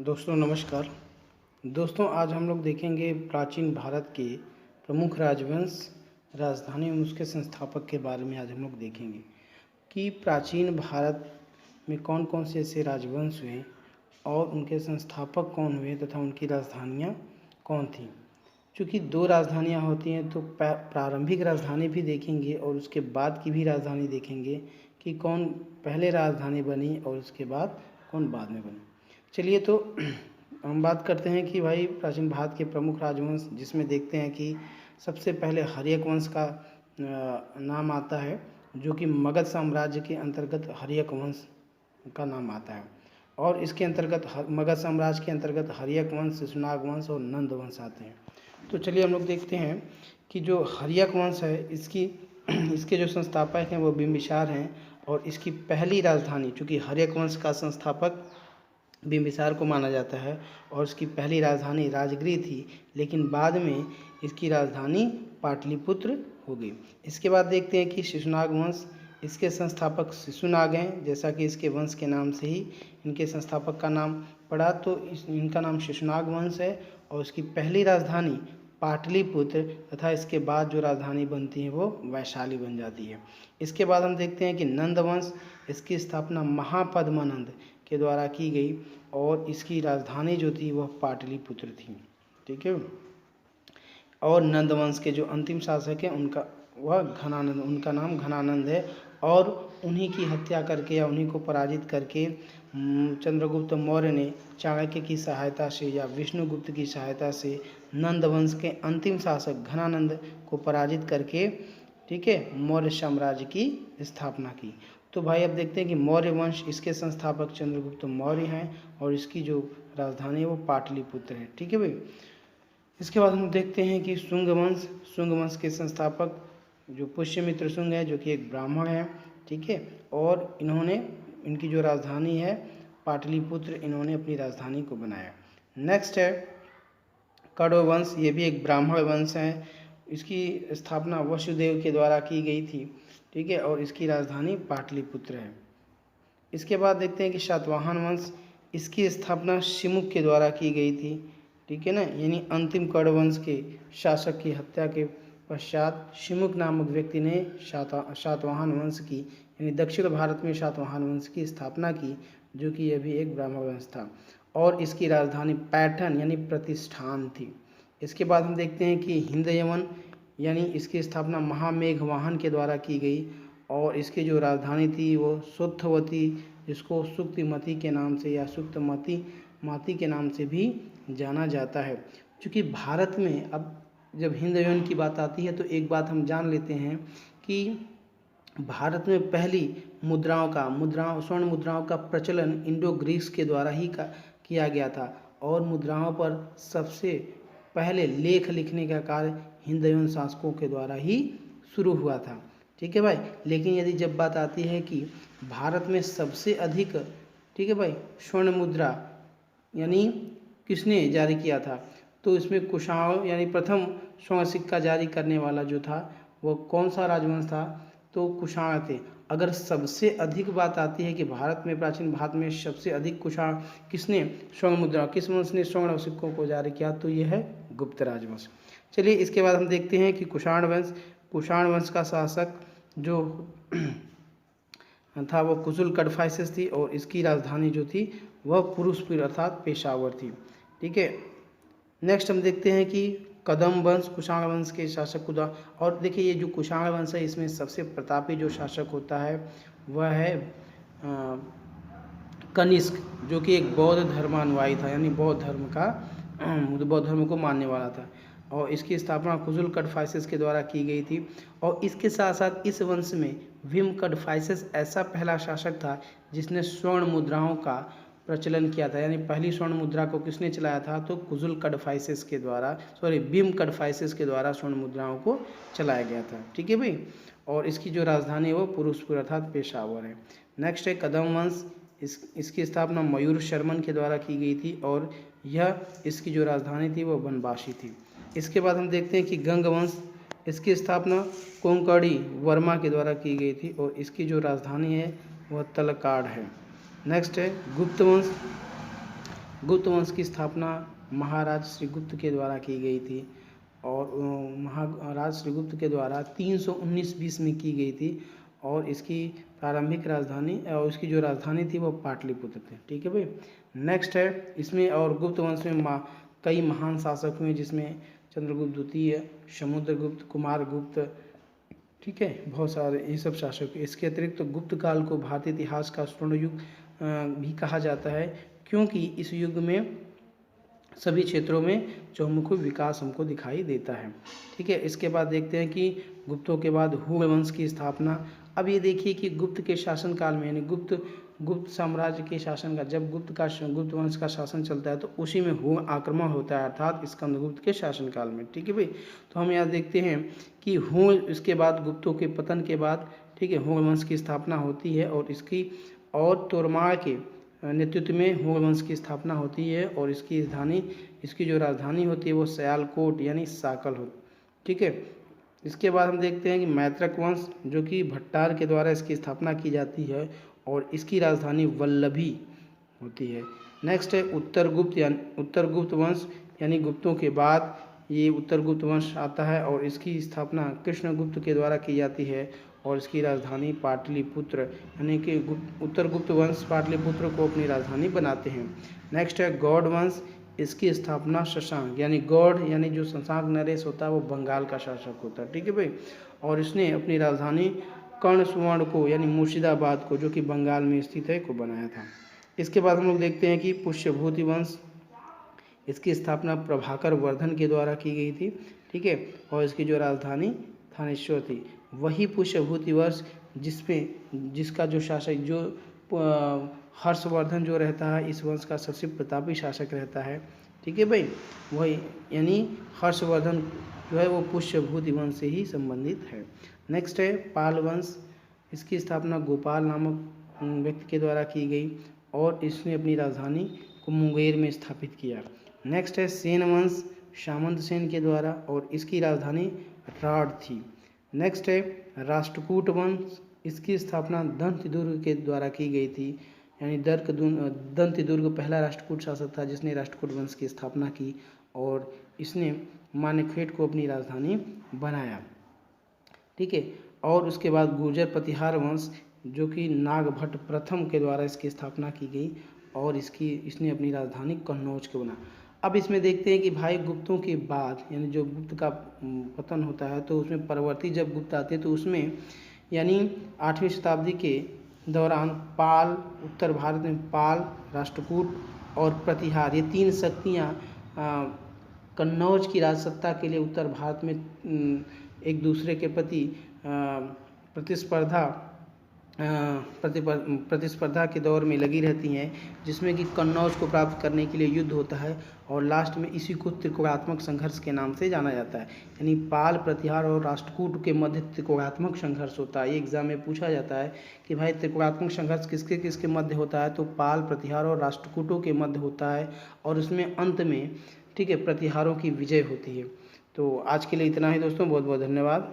दोस्तों नमस्कार। दोस्तों आज हम लोग देखेंगे प्राचीन भारत के प्रमुख राजवंश, राजधानी एवं उसके संस्थापक के बारे में। आज हम लोग देखेंगे कि प्राचीन भारत में कौन कौन से ऐसे राजवंश हुए और उनके संस्थापक कौन हुए तथा उनकी राजधानियाँ कौन थीं। चूँकि दो राजधानियाँ होती हैं तो प्रारंभिक राजधानी भी देखेंगे और उसके बाद की भी राजधानी देखेंगे कि कौन पहले राजधानी बनी और उसके बाद कौन बाद में बनी। चलिए तो हम बात करते हैं कि भाई प्राचीन भारत के प्रमुख राजवंश, जिसमें देखते हैं कि सबसे पहले हर्यक वंश का नाम आता है, जो कि मगध साम्राज्य के अंतर्गत हर्यक वंश का नाम आता है। और इसके अंतर्गत मगध साम्राज्य के अंतर्गत हर्यक वंश, शिशुनाग वंश और नंद वंश आते हैं। तो चलिए हम लोग देखते हैं कि जो हर्यक वंश है इसके जो संस्थापक हैं वो बिंबिसार हैं। और इसकी पहली राजधानी, चूँकि हर्यक वंश का संस्थापक बिंबिसार को माना जाता है और इसकी पहली राजधानी राजगृह थी, लेकिन बाद में इसकी राजधानी पाटलिपुत्र हो गई। इसके बाद देखते हैं कि शिशुनाग वंश, इसके संस्थापक शिशुनाग हैं, जैसा कि इसके वंश के नाम से ही इनके संस्थापक का नाम पड़ा, तो इनका नाम शिशुनाग वंश है और इसकी पहली राजधानी पाटलिपुत्र तथा इसके बाद जो राजधानी बनती है वो वैशाली बन जाती है। इसके बाद हम देखते हैं कि नंद वंश, इसकी स्थापना महापद्मानंद के द्वारा की गई और इसकी राजधानी जो थी वह पाटलिपुत्र थी। ठीक है। और नंद वंश के जो अंतिम शासक हैं उनका नाम घनानंद है। और उन्हीं की हत्या करके या उन्हीं को पराजित करके चंद्रगुप्त मौर्य ने चाणक्य की सहायता से या विष्णुगुप्त की सहायता से नंद वंश के अंतिम शासक घनानंद को पराजित करके, ठीक है, मौर्य साम्राज्य की स्थापना की। तो भाई अब देखते हैं कि मौर्य वंश, इसके संस्थापक चंद्रगुप्त मौर्य हैं और इसकी जो राजधानी है वो पाटलिपुत्र है। ठीक है भाई। इसके बाद हम देखते हैं कि शुंग वंश के संस्थापक जो पुष्यमित्र शुंग है, जो कि एक ब्राह्मण है। ठीक है। और इनकी जो राजधानी है पाटलिपुत्र, इन्होंने अपनी राजधानी को बनाया। नेक्स्ट है कण्व वंश, ये भी एक ब्राह्मण वंश है। इसकी स्थापना वसुदेव के द्वारा की गई थी। ठीक है। और इसकी राजधानी पाटलिपुत्र है। इसके बाद देखते हैं कि शातवाहन वंश, इसकी स्थापना शिमुख के द्वारा की गई थी। ठीक है ना, यानी अंतिम कण्व वंश के शासक की हत्या के पश्चात शिमुख नामक व्यक्ति ने शातवाहन वंश की, यानी दक्षिण भारत में शातवाहन वंश की स्थापना की, जो कि यह भी एक ब्राह्मण वंश था। और इसकी राजधानी पैठन यानी प्रतिष्ठान थी। इसके बाद हम देखते हैं कि हिंदयवन, यानी इसकी स्थापना महामेघवाहन के द्वारा की गई और इसकी जो राजधानी थी वो सुत्थवती, जिसको सुक्तिमती के नाम से या सुक्तमती के नाम से भी जाना जाता है। क्योंकि भारत में अब जब हिंदयवन की बात आती है तो एक बात हम जान लेते हैं कि भारत में पहली स्वर्ण मुद्राओं का प्रचलन इंडो ग्रीस के द्वारा ही किया गया था और मुद्राओं पर सबसे पहले लेख लिखने का कार्य हिंदयवन शासकों के द्वारा ही शुरू हुआ था। ठीक है भाई। लेकिन यदि जब बात आती है कि भारत में सबसे अधिक, ठीक है भाई, स्वर्ण मुद्रा यानी किसने जारी किया था, तो इसमें कुषाण यानी प्रथम स्वर्ण सिक्का जारी करने वाला जो था वो कौन सा राजवंश था, तो कुषाण थे। अगर सबसे अधिक बात आती है कि प्राचीन भारत में सबसे अधिक कुषाण किस वंश ने स्वर्ण सिक्कों को जारी किया, तो ये है गुप्त राजवंश। चलिए इसके बाद हम देखते हैं कि कुषाण वंश का शासक जो था वो कुशुल कडफाइसेस थी और इसकी राजधानी जो थी वह पुरुषपुर अर्थात पेशावर थी। ठीक है। नेक्स्ट हम देखते हैं कि कदम वंश, कुषाण वंश के शासक और देखिए ये जो कुषाण वंश है इसमें सबसे प्रतापी जो शासक होता है वह है कनिष्क, जो कि एक बौद्ध धर्मानुयायी था, यानी बौद्ध धर्म को मानने वाला था। और इसकी स्थापना कुशुल कडफाइसेस के द्वारा की गई थी। और इसके साथ साथ इस वंश में भीम कडफाइसेस ऐसा पहला शासक था जिसने स्वर्ण मुद्राओं का प्रचलन किया था। यानी पहली स्वर्ण मुद्रा को किसने चलाया था, तो भीम कडफाइसेस के द्वारा स्वर्ण मुद्राओं को चलाया गया था। ठीक है भाई। और इसकी जो राजधानी है वो पुरुषपुर अर्थात पेशावर है। नेक्स्ट है कदम वंश, इसकी स्थापना मयूर शर्मन के द्वारा की गई थी और इसकी जो राजधानी थी वो बनवासी थी। इसके बाद हम देखते हैं कि गंग वंश, इसकी स्थापना कोंकणी वर्मा के द्वारा की गई थी और इसकी जो राजधानी है वह तलकाड है। नेक्स्ट है गुप्त वंश, गुप्त वंश की स्थापना महाराज श्रीगुप्त के द्वारा की गई थी और महाराज श्रीगुप्त के द्वारा 319 बीस में की गई थी और इसकी प्रारंभिक राजधानी और इसकी जो राजधानी थी वो पाटलिपुत्र थी। ठीक है भाई। नेक्स्ट है इसमें, और गुप्त वंश में कई महान शासक हुए जिसमें चंद्रगुप्त द्वितीय, समुद्रगुप्त, कुमारगुप्त, ठीक है, बहुत सारे ये सब शासक। इसके अतिरिक्त गुप्त काल को भारतीय इतिहास का स्वर्ण युग भी कहा जाता है क्योंकि इस युग में सभी क्षेत्रों में चहुमुखी विकास हमको दिखाई देता है। ठीक है। इसके बाद देखते हैं कि गुप्तों के बाद हुण वंश की स्थापना। अब ये देखिए कि गुप्त के शासनकाल में, यानी गुप्त साम्राज्य के शासन का, जब गुप्त वंश का शासन चलता है तो उसी में हुण आक्रमण होता है, अर्थात स्कंदगुप्त के शासनकाल में। ठीक है भाई। तो हम यहाँ देखते हैं कि हुण, इसके बाद गुप्तों के पतन के बाद, ठीक है, हुण वंश की स्थापना होती है और इसकी और तोरमाड़ के नेतृत्व में हुण वंश की स्थापना होती है और इसकी जो राजधानी होती है वो सयालकोट यानी साकल होती। ठीक है। इसके बाद हम देखते हैं कि मैत्रक वंश, जो कि भट्टार के द्वारा इसकी स्थापना की जाती है और इसकी राजधानी वल्लभी होती है। नेक्स्ट है उत्तर गुप्त वंश, यानी गुप्तों के बाद ये उत्तर गुप्त वंश आता है और इसकी स्थापना कृष्णगुप्त के द्वारा की जाती है और इसकी राजधानी पाटलिपुत्र, यानी कि उत्तर गुप्त वंश पाटलिपुत्र को अपनी राजधानी बनाते हैं। नेक्स्ट है गौड़ वंश, इसकी स्थापना शशांक, यानी गौड़ यानी जो शशांक नरेश होता है वो बंगाल का शासक होता है। ठीक है भाई। और इसने अपनी राजधानी कर्ण सुवर्ण को, यानी मुर्शिदाबाद को, जो कि बंगाल में स्थित है, को बनाया था। इसके बाद हम लोग देखते हैं कि पुष्यभूति वंश, इसकी स्थापना प्रभाकर वर्धन के द्वारा की गई थी। ठीक है। और इसकी जो राजधानी थानेश्वर थी। वही पुष्यभूति वंश जिसका जो शासक, जो हर्षवर्धन जो रहता है, इस वंश का सबसे प्रतापी शासक रहता है। ठीक है भाई। वही, यानी हर्षवर्धन जो है वो पुष्यभूति वंश से ही संबंधित है। नेक्स्ट है पाल वंश, इसकी स्थापना गोपाल नामक व्यक्ति के द्वारा की गई और इसने अपनी राजधानी को मुंगेर में स्थापित किया। नेक्स्ट है सेन वंश, सामंत सेन के द्वारा, और इसकी राजधानी राढ़ थी। नेक्स्ट है राष्ट्रकूट वंश, इसकी स्थापना दंतिदुर्ग के द्वारा की गई थी, यानी दंतिदुर्ग पहला राष्ट्रकूट शासक था जिसने राष्ट्रकूट वंश की स्थापना की और इसने मानेकशॉट को अपनी राजधानी बनाया। ठीक है। और उसके बाद गुर्जर प्रतिहार वंश, जो कि नागभट्ट प्रथम के द्वारा इसकी स्थापना की गई और इसने अपनी राजधानी कन्नौज को बना। अब इसमें देखते हैं कि भाई गुप्तों के बाद, यानी जो गुप्त का पतन होता है तो उसमें परवर्ती जब गुप्त आते हैं तो उसमें, यानी 8वीं शताब्दी के दौरान पाल, उत्तर भारत में पाल, राष्ट्रकूट और प्रतिहार, ये 3 शक्तियाँ कन्नौज की राजसत्ता के लिए उत्तर भारत में एक दूसरे के प्रति प्रतिस्पर्धा के दौर में लगी रहती हैं, जिसमें कि कन्नौज को प्राप्त करने के लिए युद्ध होता है और लास्ट में इसी को त्रिकोणात्मक संघर्ष के नाम से जाना जाता है। यानी पाल, प्रतिहार और राष्ट्रकूट के मध्य त्रिकोणात्मक संघर्ष होता है। ये एग्जाम में पूछा जाता है कि भाई त्रिकोणात्मक संघर्ष किसके किसके मध्य होता है, तो पाल, प्रतिहार और राष्ट्रकूटों के मध्य होता है और उसमें अंत में, ठीक है, प्रतिहारों की विजय होती है। तो आज के लिए इतना ही दोस्तों, बहुत बहुत धन्यवाद।